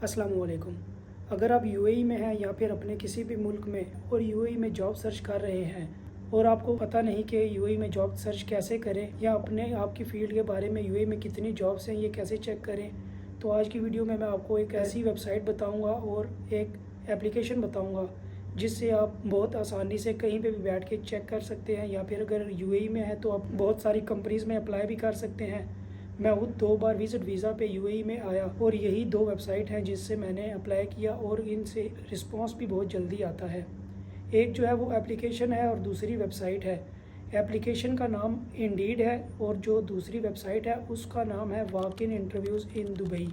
अस्सलाम वालेकुम। अगर आप यूएई में हैं या फिर अपने किसी भी मुल्क में और यूएई में जॉब सर्च कर रहे हैं और आपको पता नहीं कि यूएई में जॉब सर्च कैसे करें या अपने आपकी फ़ील्ड के बारे में यूएई में कितनी जॉब्स हैं ये कैसे चेक करें, तो आज की वीडियो में मैं आपको एक ऐसी वेबसाइट बताऊंगा और एक एप्लीकेशन बताऊंगा जिससे आप बहुत आसानी से कहीं पे भी बैठ के चेक कर सकते हैं, या फिर अगर यूएई में है तो आप बहुत सारी कंपनीज़ में अप्लाई भी कर सकते हैं। मैं खुद 2 बार विज़िट वीज़ा पे यूएई में आया और यही 2 वेबसाइट हैं जिससे मैंने अप्लाई किया और इनसे रिस्पांस भी बहुत जल्दी आता है। एक जो है वो एप्लीकेशन है और दूसरी वेबसाइट है। एप्लीकेशन का नाम इंडीड है और जो दूसरी वेबसाइट है उसका नाम है walk in interviews in Dubai.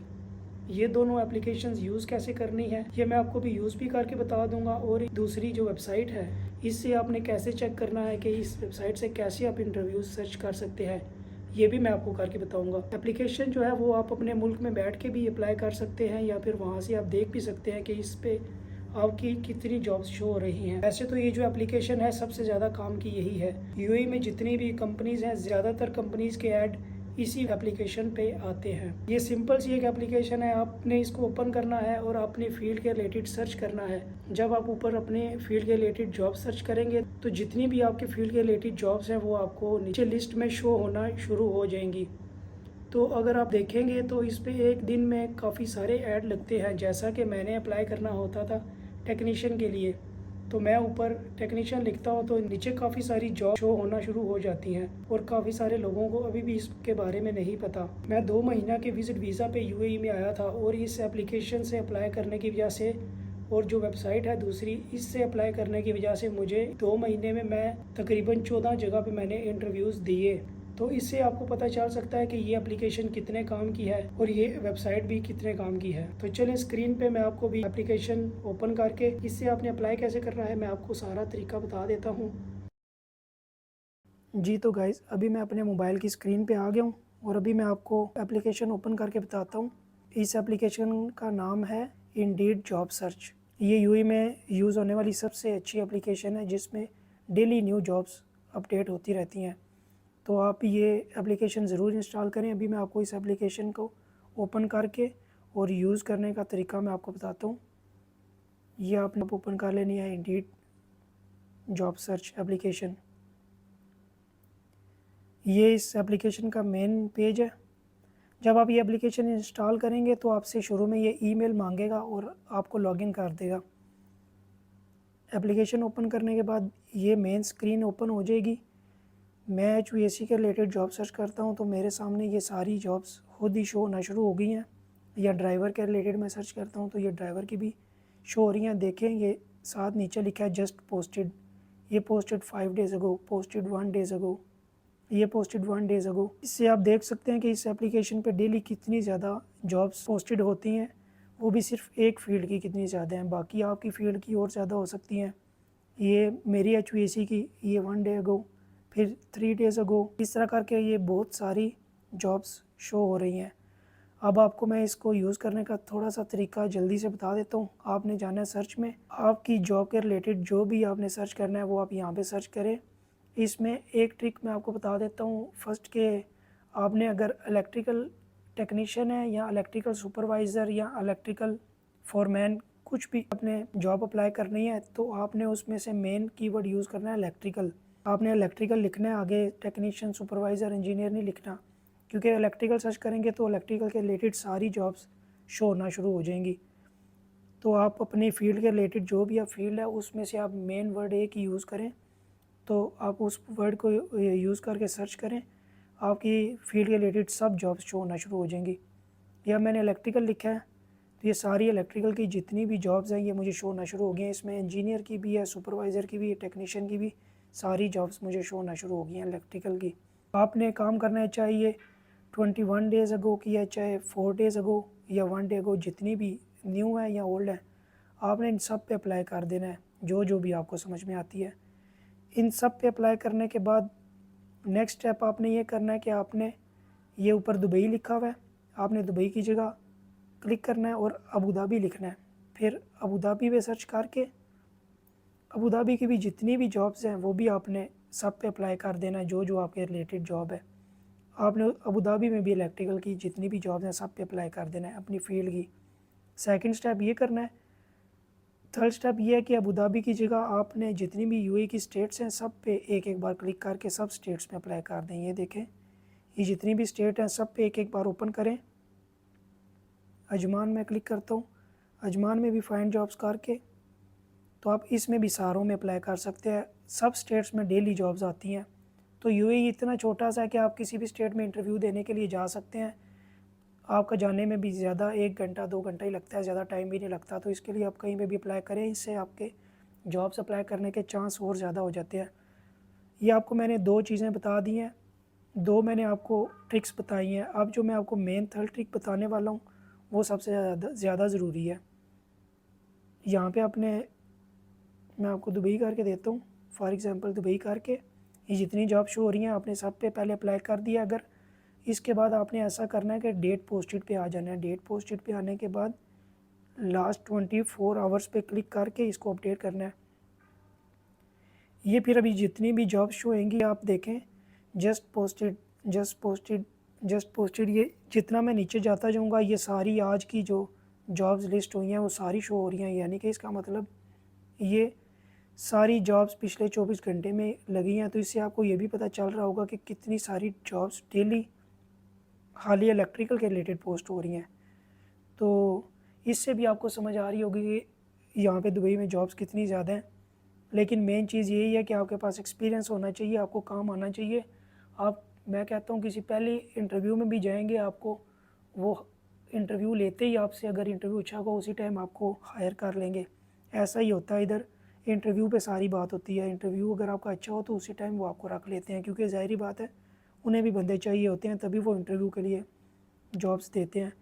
ये दोनों एप्लीकेशंस यूज़ कैसे करनी है ये मैं आपको भी यूज़ भी करके बता दूंगा, और दूसरी जो वेबसाइट है इससे आपने कैसे चेक करना है कि इस वेबसाइट से कैसे आप इंटरव्यूज़ सर्च कर सकते हैं ये भी मैं आपको करके बताऊंगा। एप्लीकेशन जो है वो आप अपने मुल्क में बैठ के भी अप्लाई कर सकते हैं या फिर वहाँ से आप देख भी सकते हैं कि इस पे आपकी कितनी जॉब्स शो हो रही हैं। वैसे तो ये जो एप्लीकेशन है सबसे ज़्यादा काम की यही है। यूएई में जितनी भी कंपनीज़ हैं ज़्यादातर कंपनीज़ के ऐड इसी एप्लीकेशन पे आते हैं। ये सिंपल सी एक एप्लीकेशन है, आपने इसको ओपन करना है और अपने फील्ड के रिलेटेड सर्च करना है। जब आप ऊपर अपने फील्ड के रिलेटेड जॉब सर्च करेंगे तो जितनी भी आपके फील्ड के रिलेटेड जॉब्स हैं वो आपको नीचे लिस्ट में शो होना शुरू हो जाएंगी। तो अगर आप देखेंगे तो इस पे एक दिन में काफ़ी सारे ऐड लगते हैं। जैसा कि मैंने अप्लाई करना होता था टेक्नीशियन के लिए, तो मैं ऊपर टेक्नीशियन लिखता हूँ तो नीचे काफ़ी सारी जॉब शो होना शुरू हो जाती हैं और काफ़ी सारे लोगों को अभी भी इसके बारे में नहीं पता। मैं 2 महीना के विजिट वीज़ा पे यूएई में आया था और इस एप्लीकेशन से अप्लाई करने की वजह से और जो वेबसाइट है दूसरी इससे अप्लाई करने की वजह से मुझे 2 महीने में मैं तकरीबन 14 जगह पे मैंने इंटरव्यूज़ दिए। तो इससे आपको पता चल सकता है कि ये एप्लीकेशन कितने काम की है और ये वेबसाइट भी कितने काम की है। तो चलिए स्क्रीन पे मैं आपको भी एप्लीकेशन ओपन करके इससे आपने अप्लाई कैसे करना है मैं आपको सारा तरीका बता देता हूँ। जी तो गाइज़ अभी मैं अपने मोबाइल की स्क्रीन पे आ गया हूँ और अभी मैं आपको एप्लीकेशन ओपन करके बताता हूँ। इस एप्लीकेशन का नाम है इंडीड जॉब सर्च। ये यूएई में यूज़ होने वाली सबसे अच्छी एप्लीकेशन है जिसमें डेली न्यू जॉब्स अपडेट होती रहती हैं। तो आप ये एप्लीकेशन ज़रूर इंस्टॉल करें। अभी मैं आपको इस एप्लीकेशन को ओपन करके और यूज़ करने का तरीका मैं आपको बताता हूँ। ये आपने ओपन कर लेनी है इंडीड जॉब सर्च एप्लीकेशन। ये इस एप्लीकेशन का मेन पेज है। जब आप ये एप्लीकेशन इंस्टॉल करेंगे तो आपसे शुरू में ये ईमेल मांगेगा और आपको लॉगिन कर देगा। एप्लीकेशन ओपन करने के बाद ये मेन स्क्रीन ओपन हो जाएगी। मैं HVAC के रिलेटेड जॉब सर्च करता हूं तो मेरे सामने ये सारी जॉब्स खुद ही शो होना शुरू हो गई हैं। या ड्राइवर के रिलेटेड मैं सर्च करता हूं तो ये ड्राइवर की भी शो हो रही हैं। देखें ये साथ नीचे लिखा है जस्ट पोस्टेड। ये पोस्टेड 5 डेज़ अगो, पोस्टेड 1 डेज़ अगो, ये पोस्टेड 1 डेज़ अगो। इससे आप देख सकते हैं कि इस एप्लीकेशन पे डेली कितनी ज़्यादा जॉब्स पोस्टेड होती हैं, वो भी सिर्फ एक फील्ड की कितनी ज़्यादा हैं। बाकी आपकी फील्ड की और ज़्यादा हो सकती हैं। ये मेरी HVAC की ये 1 डे अगो, फिर 3 डेज़ अगो, इस तरह करके ये बहुत सारी जॉब्स शो हो रही हैं। अब आपको मैं इसको यूज़ करने का थोड़ा सा तरीका जल्दी से बता देता हूँ। आपने जाना है सर्च में, आपकी जॉब के रिलेटेड जो भी आपने सर्च करना है वो आप यहाँ पे सर्च करें। इसमें एक ट्रिक मैं आपको बता देता हूँ फर्स्ट के, आपने अगर इलेक्ट्रिकल टेक्नीशियन है या इलेक्ट्रिकल सुपरवाइज़र या इलेक्ट्रिकल फोरमैन कुछ भी अपने जॉब अप्लाई करनी है तो आपने उसमें से मेन कीवर्ड यूज़ करना है इलेक्ट्रिकल। आपने इलेक्ट्रिकल लिखना है, आगे टेक्नीशियन सुपरवाइज़र इंजीनियर नहीं लिखना, क्योंकि इलेक्ट्रिकल सर्च करेंगे तो इलेक्ट्रिकल के रिलेटेड सारी जॉब्स शो होना शुरू हो जाएंगी। तो आप अपनी फील्ड के रिलेटेड जो भी आप फील्ड है उसमें से आप मेन वर्ड एक ही यूज़ करें। तो आप उस वर्ड को यूज़ करके सर्च करें, आपकी फील्ड के रिलेटेड सब जॉब्स शो होना शुरू हो जाएंगी। या मैंने इलेक्ट्रिकल लिखा है तो ये सारी इलेक्ट्रिकल की जितनी भी जॉब्स हैं ये मुझे शो होना शुरू हो गई हैं। इसमें इंजीनियर की भी है, सुपरवाइज़र की भी है, टेक्नीशियन की भी, सारी जॉब्स मुझे शो होना शुरू हो गई हैं इलेक्ट्रिकल की। आपने काम करना है चाहे ये 21 डेज़ अगो की है, चाहे 4 डेज़ अगो या 1 डे अगो, जितनी भी न्यू है या ओल्ड है, आपने इन सब पे अप्लाई कर देना है जो जो भी आपको समझ में आती है। इन सब पे अप्लाई करने के बाद नेक्स्ट स्टेप आपने ये करना है कि आपने ये ऊपर दुबई लिखा हुआ है, आपने दुबई की जगह क्लिक करना है और अबू धाबी लिखना है। फिर अबू धाबी पे सर्च करके अबू धाबी की भी जितनी भी जॉब्स हैं वो भी आपने सब पे अप्लाई कर देना है जो जो आपके रिलेटेड जॉब है। आपने अबू धाबी में भी इलेक्ट्रिकल की जितनी भी जॉब्स हैं सब पे अप्लाई कर देना है अपनी फील्ड की। सेकंड स्टेप ये करना है। थर्ड स्टेप ये है कि अबू धाबी की जगह आपने जितनी भी यूएई की स्टेट्स हैं सब पे एक एक बार क्लिक करके सब स्टेट्स में अप्लाई कर दें। ये देखें, ये जितनी भी स्टेट हैं सब पे एक एक बार ओपन करें। अजमान में क्लिक करता हूँ, अजमान में भी फाइंड जॉब्स करके तो आप इसमें भी सारों में अप्लाई कर सकते हैं। सब स्टेट्स में डेली जॉब्स आती हैं। तो यूएई इतना छोटा सा है कि आप किसी भी स्टेट में इंटरव्यू देने के लिए जा सकते हैं। आपका जाने में भी ज़्यादा 1 घंटा 2 घंटा ही लगता है, ज़्यादा टाइम भी नहीं लगता। तो इसके लिए आप कहीं पे भी अप्लाई करें, इससे आपके जॉब्स अप्लाई करने के चांस और ज़्यादा हो जाते हैं। ये आपको मैंने 2 चीज़ें बता दी हैं, 2 मैंने आपको ट्रिक्स बताई हैं। अब जो मैं आपको मेन थर्ड ट्रिक बताने वाला हूँ वो सबसे ज़्यादा ज़रूरी है। यहाँ पे मैं आपको दुबई करके देता हूँ, फॉर एग्ज़ाम्पल दुबई करके ये जितनी जॉब शो हो रही हैं आपने सब पे पहले अप्लाई कर दिया। अगर इसके बाद आपने ऐसा करना है कि डेट पोस्टेड पे आ जाना है। डेट पोस्टेड पे आने के बाद लास्ट 24 आवर्स पे क्लिक करके इसको अपडेट करना है। ये फिर अभी जितनी भी जॉब शो होंगी आप देखें, just posted just posted just posted, ये जितना मैं नीचे जाता जाऊँगा ये सारी आज की जो जॉब्स लिस्ट हुई हैं वो सारी शो हो रही हैं। यानी कि इसका मतलब ये सारी जॉब्स पिछले 24 घंटे में लगी हैं। तो इससे आपको ये भी पता चल रहा होगा कि कितनी सारी जॉब्स डेली हाल ही इलेक्ट्रिकल के रिलेटेड पोस्ट हो रही हैं। तो इससे भी आपको समझ आ रही होगी कि यहाँ पे दुबई में जॉब्स कितनी ज़्यादा हैं। लेकिन मेन चीज़ यही है कि आपके पास एक्सपीरियंस होना चाहिए, आपको काम आना चाहिए। मैं कहता हूँ किसी पहले इंटरव्यू में भी जाएंगे, आपको वो इंटरव्यू लेते ही आपसे अगर इंटरव्यू अच्छा होगा उसी टाइम आपको हायर कर लेंगे। ऐसा ही होता है इधर, इंटरव्यू पे सारी बात होती है। इंटरव्यू अगर आपका अच्छा हो तो उसी टाइम वो आपको रख लेते हैं, क्योंकि ज़ाहिरी बात है उन्हें भी बंदे चाहिए होते हैं, तभी वो इंटरव्यू के लिए जॉब्स देते हैं।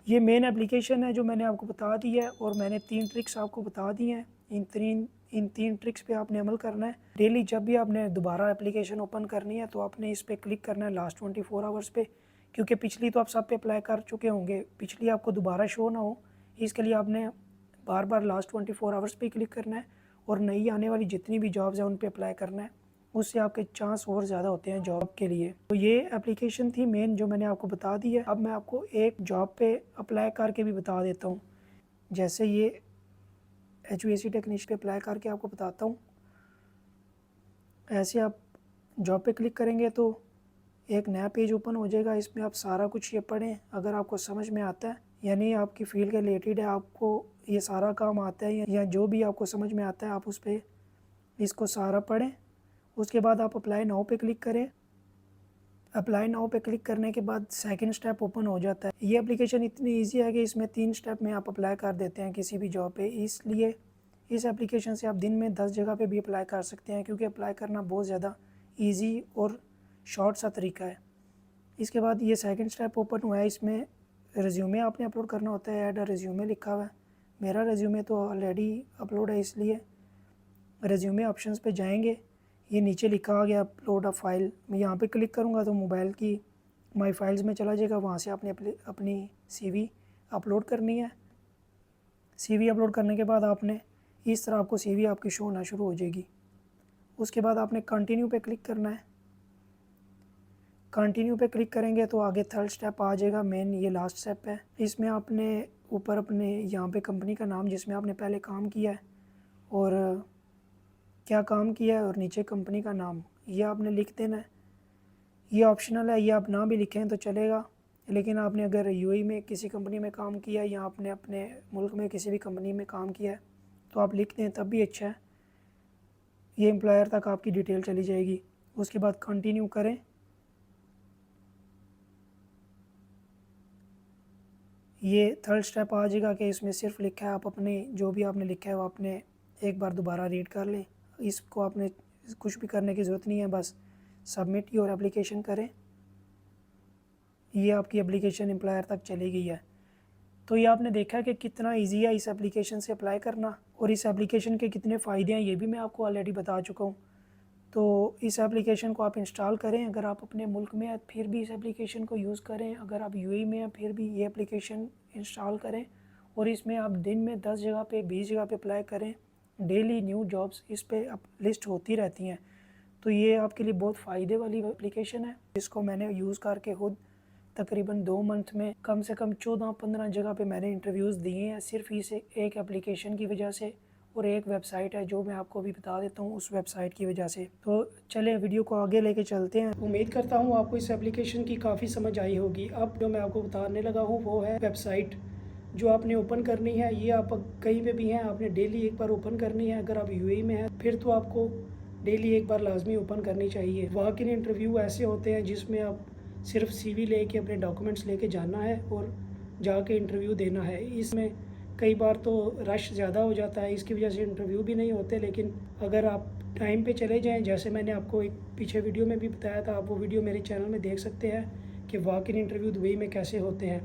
ये मेन एप्लीकेशन है जो मैंने आपको बता दी है, और मैंने 3 ट्रिक्स आपको बता दी हैं। इन तीन ट्रिक्स पे आपने अमल करना है। डेली जब भी आपने दोबारा एप्लीकेशन ओपन करनी है तो आपने इस पर क्लिक करना है लास्ट 24 आवर्स पे, क्योंकि पिछली तो आप सब पे अप्लाई कर चुके होंगे, पिछली आपको दोबारा शो ना हो इसके लिए आपने बार बार लास्ट 24 आवर्स पे क्लिक करना है, और नई आने वाली जितनी भी जॉब्स हैं उन पे अप्लाई करना है। उससे आपके चांस और ज़्यादा होते हैं जॉब के लिए। तो ये एप्लीकेशन थी मेन जो मैंने आपको बता दी है। अब मैं आपको एक जॉब पे अप्लाई करके भी बता देता हूँ। जैसे ये HVAC टेक्नीशियन पे अप्लाई करके आपको बताता हूँ। ऐसे आप जॉब पे क्लिक करेंगे तो एक नया पेज ओपन हो जाएगा। इसमें आप सारा कुछ ये पढ़ें, अगर आपको समझ में आता है यानी आपकी फील्ड के रिलेटेड है, आपको ये सारा काम आता है या जो भी आपको समझ में आता है आप उस पर इसको सारा पढ़ें। उसके बाद आप अप्लाई नाउ पे क्लिक करें। अप्लाई नाउ पे क्लिक करने के बाद सेकंड स्टेप ओपन हो जाता है। ये एप्लीकेशन इतनी इजी है कि इसमें 3 स्टेप में आप अप्लाई कर देते हैं किसी भी जॉब पे। इसलिए इस एप्लीकेशन से आप दिन में 10 जगह पे भी अप्लाई कर सकते हैं, क्योंकि अप्लाई करना बहुत ज़्यादा ईजी और शॉर्ट सा तरीका है। इसके बाद ये सेकंड स्टेप ओपन हुआ है, इसमें रिज्यूमे आपने अपलोड करना होता है। ऐड अ रिज्यूमे लिखा हुआ है, मेरा रिज्यूमे तो ऑलरेडी अपलोड है, इसलिए रिज्यूमे ऑप्शंस पे जाएंगे। ये नीचे लिखा आ गया अपलोड अ फाइल, मैं यहाँ पे क्लिक करूँगा तो मोबाइल की माई फाइल्स में चला जाएगा। वहाँ से आपने अपनी CV अपलोड करनी है। CV अपलोड करने के बाद आपने इस तरह आपको CV आपकी शो होना शुरू हो जाएगी। उसके बाद आपने कंटिन्यू पे क्लिक करना है। कंटिन्यू पे क्लिक करेंगे तो आगे थर्ड स्टेप आ जाएगा, मेन ये लास्ट स्टेप है। इसमें आपने ऊपर अपने यहाँ पे कंपनी का नाम जिसमें आपने पहले काम किया है और क्या काम किया है और नीचे कंपनी का नाम ये आपने लिख देना है। ये ऑप्शनल है, ये आप ना भी लिखें तो चलेगा, लेकिन आपने अगर यूएई में किसी कंपनी में काम किया है या आपने अपने मुल्क में किसी भी कंपनी में काम किया है तो आप लिख दें तब भी अच्छा है। ये एम्प्लॉयर तक आपकी डिटेल चली जाएगी। उसके बाद कंटिन्यू करें। ये थर्ड स्टेप आ जाएगा कि इसमें सिर्फ लिखा है, आप अपने जो भी आपने लिखा है वो आपने एक बार दोबारा रीड कर लें। इसको आपने कुछ भी करने की ज़रूरत नहीं है, बस सबमिट योर एप्लीकेशन करें। ये आपकी एप्लीकेशन एम्प्लॉयर तक चली गई है। तो ये आपने देखा कि कितना इजी है इस एप्लीकेशन से अप्लाई करना, और इस एप्लीकेशन के कितने फ़ायदे हैं ये भी मैं आपको ऑलरेडी बता चुका हूँ। तो इस एप्लीकेशन को आप इंस्टॉल करें, अगर आप अपने मुल्क में हैं फिर भी इस एप्लीकेशन को यूज़ करें, अगर आप यूएई में हैं फिर भी ये एप्लीकेशन इंस्टॉल करें, और इसमें आप दिन में 10 जगह पे 20 जगह पे अप्लाई करें। डेली न्यू जॉब्स इस पे अब लिस्ट होती रहती हैं। तो ये आपके लिए बहुत फ़ायदे वाली एप्लीकेशन है, जिसको मैंने यूज़ करके खुद तकरीबन 2 मंथ में कम से कम 14-15 जगह पे मैंने इंटरव्यूज़ दिए हैं, सिर्फ इस एक एप्लीकेशन की वजह से, और एक वेबसाइट है जो मैं आपको अभी बता देता हूँ उस वेबसाइट की वजह से। तो चलें वीडियो को आगे लेके चलते हैं। उम्मीद करता हूँ आपको इस एप्लीकेशन की काफ़ी समझ आई होगी। अब जो मैं आपको बताने लगा हूँ वो है वेबसाइट जो आपने ओपन करनी है। ये आप कहीं पे भी हैं, आपने डेली एक बार ओपन करनी है। अगर आप यूएई में हैं फिर तो आपको डेली एक बार लाजमी ओपन करनी चाहिए। वॉक इन इंटरव्यू ऐसे होते हैं जिसमें आप सिर्फ सीवी लेके अपने डॉक्यूमेंट्स लेके जाना है और जाके इंटरव्यू देना है। इसमें कई बार तो रश ज़्यादा हो जाता है, इसकी वजह से इंटरव्यू भी नहीं होते। लेकिन अगर आप टाइम पे चले जाएं, जैसे मैंने आपको एक पीछे वीडियो में भी बताया था, आप वो वीडियो मेरे चैनल में देख सकते हैं कि वॉक इन इंटरव्यू दुबई में कैसे होते हैं।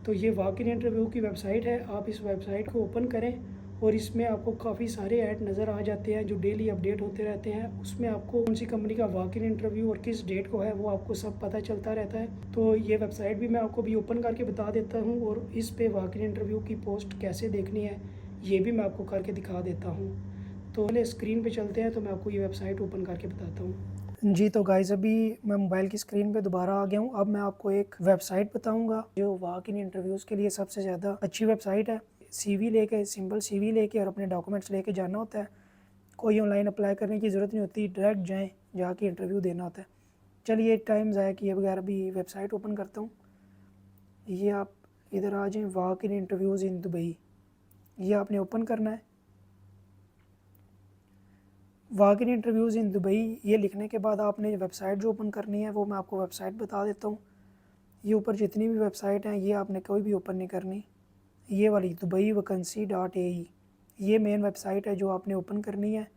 तो ये वॉक इन इंटरव्यू की वेबसाइट है। आप इस वेबसाइट को ओपन करें और इसमें आपको काफ़ी सारे ऐड नज़र आ जाते हैं जो डेली अपडेट होते रहते हैं। उसमें आपको कौन सी कंपनी का वॉक इन इंटरव्यू और किस डेट को है वो आपको सब पता चलता रहता है। तो ये वेबसाइट भी मैं आपको भी ओपन करके बता देता हूँ, और इस पे वॉक इन इंटरव्यू की पोस्ट कैसे देखनी है ये भी मैं आपको करके दिखा देता हूँ। तो पहले स्क्रीन पे चलते हैं, तो मैं आपको ये वेबसाइट ओपन करके बताता हूँ। जी तो गाइस, अभी मैं मोबाइल की स्क्रीन पे दोबारा आ गया हूँ। अब मैं आपको एक वेबसाइट बताऊंगा जो वॉक इन इंटरव्यूज़ के लिए सबसे ज़्यादा अच्छी वेबसाइट है। सीवी लेके, सिंपल सीवी लेके और अपने डॉक्यूमेंट्स लेके जाना होता है। कोई ऑनलाइन अप्लाई करने की ज़रूरत नहीं होती, डायरेक्ट जाएँ, जाके इंटरव्यू देना होता है। चलिए टाइम ज़ाया किए बगैर अभी वेबसाइट ओपन करता हूँ। ये आप इधर आ जाएँ, walk in interviews in Dubai, ये आपने ओपन करना है। Walk in interviews in Dubai ये लिखने के बाद आपने वेबसाइट जो ओपन करनी है वो मैं आपको वेबसाइट बता देता हूँ। ये ऊपर जितनी भी वेबसाइट हैं ये आपने कोई भी ओपन नहीं करनी। ये वाली दुबई वैकेंसी .ae ये मेन वेबसाइट है जो आपने ओपन करनी है,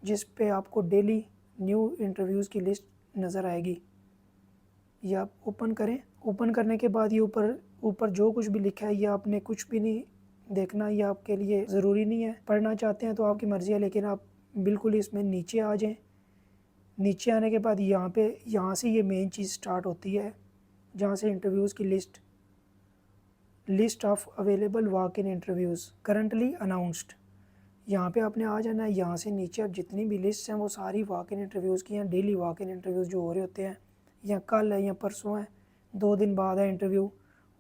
जिस पे आपको डेली न्यू इंटरव्यूज़ की लिस्ट नज़र आएगी। ये आप ओपन करें। ओपन करने के बाद ये ऊपर जो कुछ भी लिखा है ये आपने कुछ भी नहीं देखना, ये आपके लिए ज़रूरी नहीं है। पढ़ना चाहते हैं तो आपकी मर्ज़ी है, लेकिन आप बिल्कुल इसमें नीचे आ जाएं। नीचे आने के बाद यहाँ से ये मेन चीज़ स्टार्ट होती है, जहाँ से इंटरव्यूज़ की list of available walk in interviews currently announced, यहाँ पे आपने आ जाना है। यहाँ से नीचे अब जितनी भी लिस्ट हैं वो सारी वॉक इन इंटरव्यूज़ की हैं। डेली वॉक इन इंटरव्यूज़ जो हो रहे होते हैं, या कल है या परसों है, 2 दिन बाद है इंटरव्यू,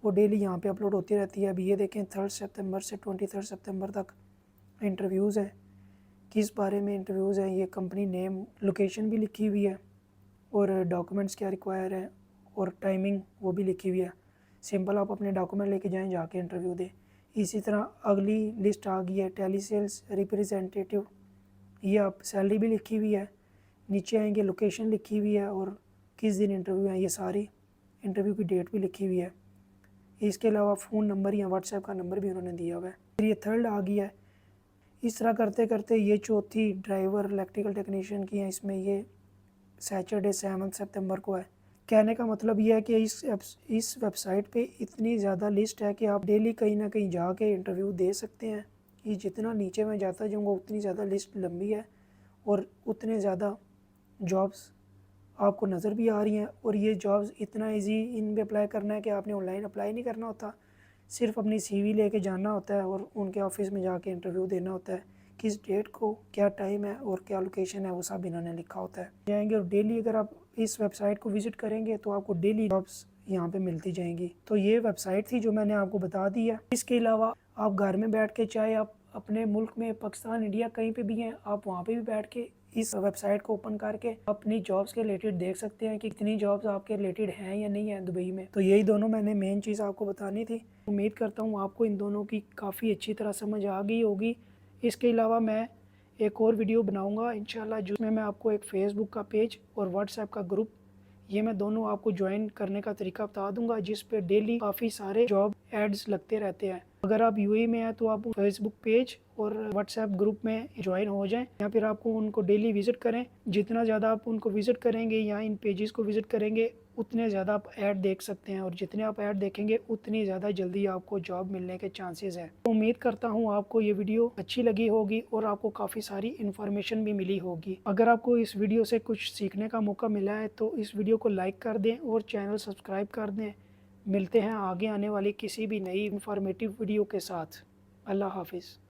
वो डेली यहाँ पे अपलोड होती रहती है। अभी ये देखें 3 सितंबर से 23 सितंबर तक इंटरव्यूज़ हैं। किस बारे में इंटरव्यूज़ हैं, ये कंपनी नेम, लोकेशन भी लिखी हुई है, और डॉक्यूमेंट्स क्या रिक्वायर है और टाइमिंग वो भी लिखी हुई है। सिंपल आप अपने डॉक्यूमेंट लेके जाएं, जाके इंटरव्यू दें। इसी तरह अगली लिस्ट आ गई है टेली सेल्स रिप्रेजेंटेटिव, ये आप सैलरी भी लिखी हुई है। नीचे आएंगे लोकेशन लिखी हुई है और किस दिन इंटरव्यू है, ये सारी इंटरव्यू की डेट भी लिखी हुई है। इसके अलावा फ़ोन नंबर या व्हाट्सएप का नंबर भी उन्होंने दिया हुआ है। फिर ये थर्ड आ गया है। इस तरह करते करते ये चौथी ड्राइवर इलेक्ट्रिकल टेक्नीशियन की है, इसमें ये सैटरडे 7 सितंबर को है। कहने का मतलब ये है कि इस वेबसाइट पे इतनी ज़्यादा लिस्ट है कि आप डेली कहीं ना कहीं जाके इंटरव्यू दे सकते हैं। ये जितना नीचे मैं जाता जाऊँगा उतनी ज़्यादा लिस्ट लंबी है और उतने ज़्यादा जॉब्स आपको नज़र भी आ रही हैं। और ये जॉब्स इतना इजी इन पे अप्लाई करना है कि आपने ऑनलाइन अप्लाई नहीं करना होता, सिर्फ अपनी सीवी लेके जाना होता है और उनके ऑफिस में जाके इंटरव्यू देना होता है। किस डेट को, क्या टाइम है और क्या लोकेशन है वो सब इन्होंने लिखा होता है। जाएंगे और डेली अगर आप इस वेबसाइट को विज़िट करेंगे तो आपको डेली जॉब्स यहाँ पे मिलती जाएंगी। तो ये वेबसाइट थी जो मैंने आपको बता दी है। इसके अलावा आप घर में बैठ के, चाहे आप अपने मुल्क में, पाकिस्तान, इंडिया कहीं पे भी हैं, आप वहाँ पे भी बैठ के इस वेबसाइट को ओपन करके अपनी जॉब्स के रिलेटेड देख सकते हैं कि कितनी जॉब्स आपके रिलेटेड हैं या नहीं है दुबई में। तो यही दोनों मैंने मेन चीज़ आपको बतानी थी। उम्मीद करता हूँ आपको इन दोनों की काफ़ी अच्छी तरह समझ आ गई होगी। इसके अलावा मैं एक और वीडियो बनाऊंगा इंशाल्लाह, जिसमें मैं आपको एक फ़ेसबुक का पेज और व्हाट्सएप का ग्रुप, ये मैं दोनों आपको ज्वाइन करने का तरीका बता दूंगा, जिस पे डेली काफ़ी सारे जॉब एड्स लगते रहते हैं। अगर आप यूएई में हैं तो आप फेसबुक पेज और व्हाट्सएप ग्रुप में ज्वाइन हो जाएं, या फिर आपको उनको डेली विज़िट करें। जितना ज़्यादा आप उनको विज़िट करेंगे या इन पेजेस को विज़िट करेंगे उतने ज़्यादा आप ऐड देख सकते हैं, और जितने आप ऐड देखेंगे उतनी ज़्यादा जल्दी आपको जॉब मिलने के चांसेस है। तो उम्मीद करता हूँ आपको ये वीडियो अच्छी लगी होगी और आपको काफ़ी सारी इन्फॉर्मेशन भी मिली होगी। अगर आपको इस वीडियो से कुछ सीखने का मौका मिला है तो इस वीडियो को लाइक कर दें और चैनल सब्सक्राइब कर दें। मिलते हैं आगे आने वाली किसी भी नई इन्फॉर्मेटिव वीडियो के साथ। अल्लाह हाफिज़।